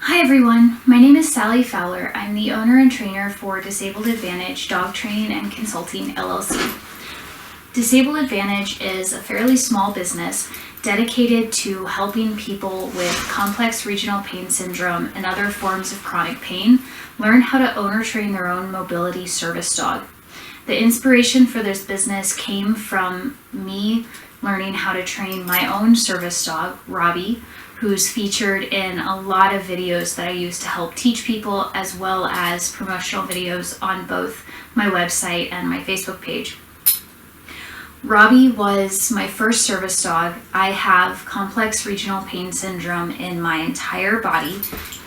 Hi everyone, my name is Sally Fowler. I'm the owner and trainer for Disabled Advantage Dog Training and Consulting LLC. Disabled Advantage is a fairly small business dedicated to helping people with complex regional pain syndrome and other forms of chronic pain learn how to own or train their own mobility service dog. The inspiration for this business came from me learning how to train my own service dog, Robbie, who's featured in a lot of videos that I use to help teach people, as well as promotional videos on both my website and my Facebook page. Robbie was my first service dog. I have complex regional pain syndrome in my entire body.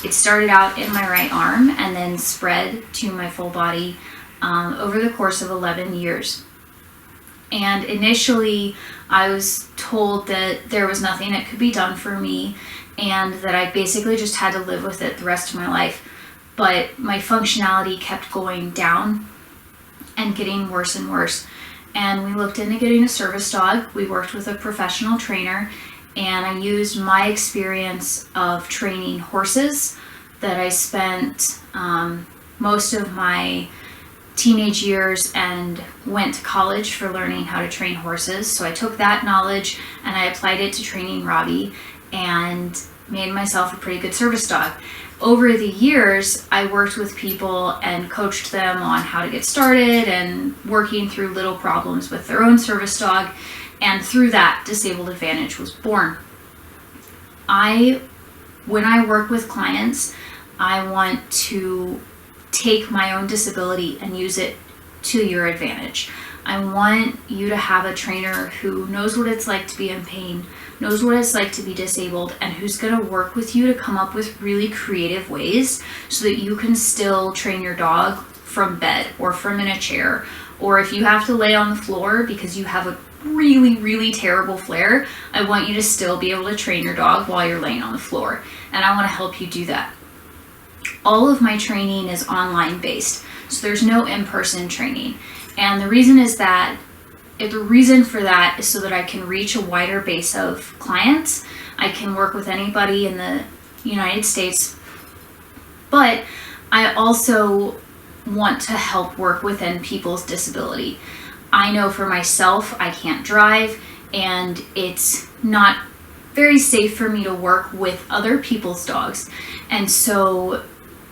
It started out in my right arm and then spread to my full body over the course of 11 years. And initially, I was told that there was nothing that could be done for me and that I basically just had to live with it the rest of my life. But my functionality kept going down and getting worse and worse. And we looked into getting a service dog. We worked with a professional trainer, and I used my experience of training horses that I spent most of my teenage years and went to college for learning how to train horses. So I took that knowledge and I applied it to training Robbie and made myself a pretty good service dog. Over the years, I worked with people and coached them on how to get started and working through little problems with their own service dog. And through that, Disabled Advantage was born. When I work with clients, I want to take my own disability and use it to your advantage. I want you to have a trainer who knows what it's like to be in pain, knows what it's like to be disabled, and who's going to work with you to come up with really creative ways so that you can still train your dog from bed or from in a chair, or if you have to lay on the floor because you have a really, really terrible flare, I want you to still be able to train your dog while you're laying on the floor, and I want to help you do that. All of my training is online based, so there's no in-person training. And the reason for that is so that I can reach a wider base of clients. I can work with anybody in the United States, but I also want to help work within people's disability. I know for myself, I can't drive, and it's not very safe for me to work with other people's dogs. And so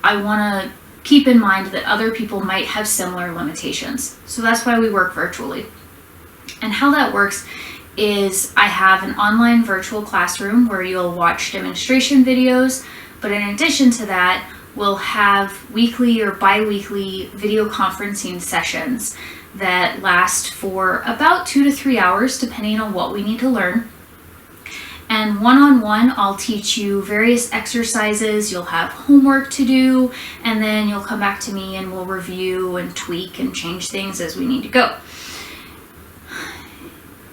I want to keep in mind that other people might have similar limitations. So that's why we work virtually. And how that works is I have an online virtual classroom where you'll watch demonstration videos, but in addition to that, we'll have weekly or bi-weekly video conferencing sessions that last for about 2 to 3 hours, depending on what we need to learn. And one-on-one, I'll teach you various exercises, you'll have homework to do, and then you'll come back to me and we'll review and tweak and change things as we need to go.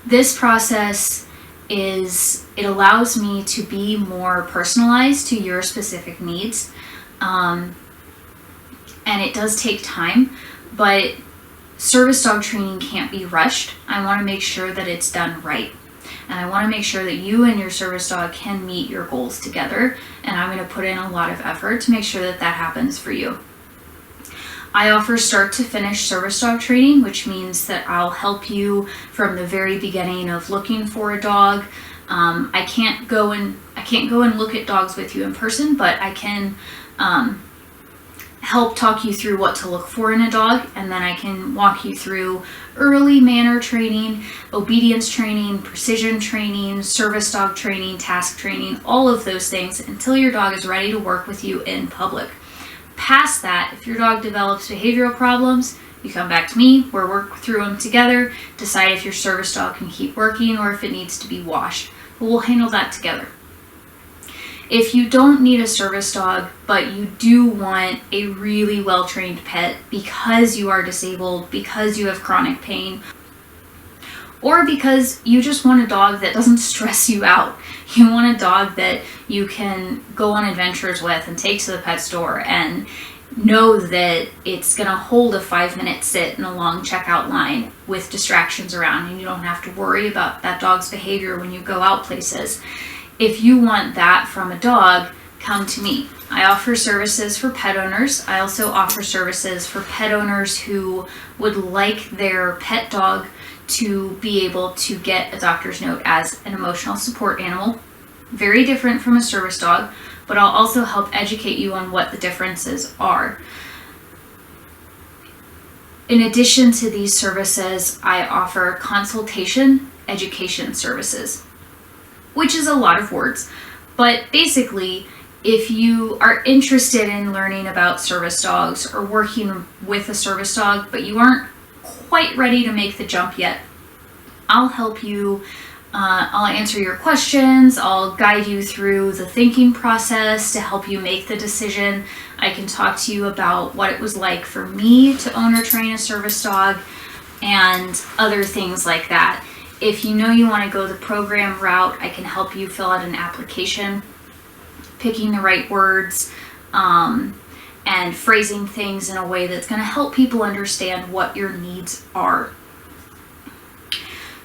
This process it allows me to be more personalized to your specific needs. And it does take time, but service dog training can't be rushed. I want to make sure that it's done right. And I want to make sure that you and your service dog can meet your goals together. And I'm going to put in a lot of effort to make sure that that happens for you. I offer start to finish service dog training, which means that I'll help you from the very beginning of looking for a dog. I can't go and look at dogs with you in person, but I can help talk you through what to look for in a dog, and then I can walk you through early manner training, obedience training, precision training, service dog training, task training, all of those things until your dog is ready to work with you in public. Past that, if your dog develops behavioral problems, you come back to me, we'll work through them together, decide if your service dog can keep working or if it needs to be washed. But we'll handle that together. If you don't need a service dog, but you do want a really well-trained pet because you are disabled, because you have chronic pain, or because you just want a dog that doesn't stress you out, you want a dog that you can go on adventures with and take to the pet store and know that it's going to hold a 5-minute sit in a long checkout line with distractions around, and you don't have to worry about that dog's behavior when you go out places. If you want that from a dog, come to me. I offer services for pet owners. I also offer services for pet owners who would like their pet dog to be able to get a doctor's note as an emotional support animal. Very different from a service dog, but I'll also help educate you on what the differences are. In addition to these services, I offer consultation education services, which is a lot of words, but basically, if you are interested in learning about service dogs or working with a service dog, but you aren't quite ready to make the jump yet, I'll help you. I'll answer your questions. I'll guide you through the thinking process to help you make the decision. I can talk to you about what it was like for me to own or train a service dog and other things like that. If you know you want to go the program route, I can help you fill out an application, picking the right words, and phrasing things in a way that's going to help people understand what your needs are.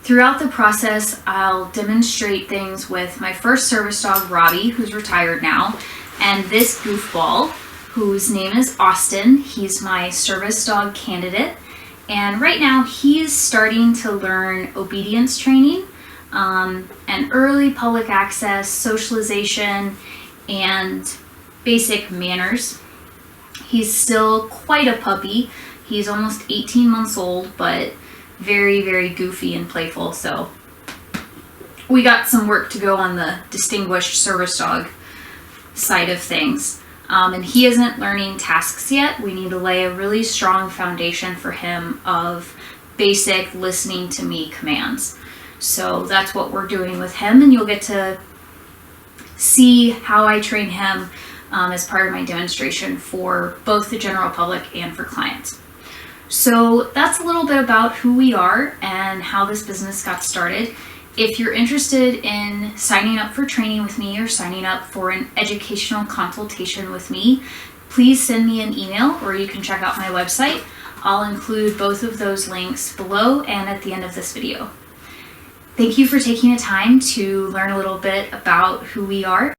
Throughout the process, I'll demonstrate things with my first service dog, Robbie, who's retired now, and this goofball, whose name is Austin. He's my service dog candidate, and right now he's starting to learn obedience training, and early public access, socialization, and basic manners. He's still quite a puppy. He's almost 18 months old, but very, very goofy and playful. So we got some work to go on the distinguished service dog side of things. And he isn't learning tasks yet. We need to lay a really strong foundation for him of basic listening to me commands. So that's what we're doing with him, and you'll get to see how I train him as part of my demonstration for both the general public and for clients. So that's a little bit about who we are and how this business got started. If you're interested in signing up for training with me or signing up for an educational consultation with me, please send me an email, or you can check out my website. I'll include both of those links below and at the end of this video. Thank you for taking the time to learn a little bit about who we are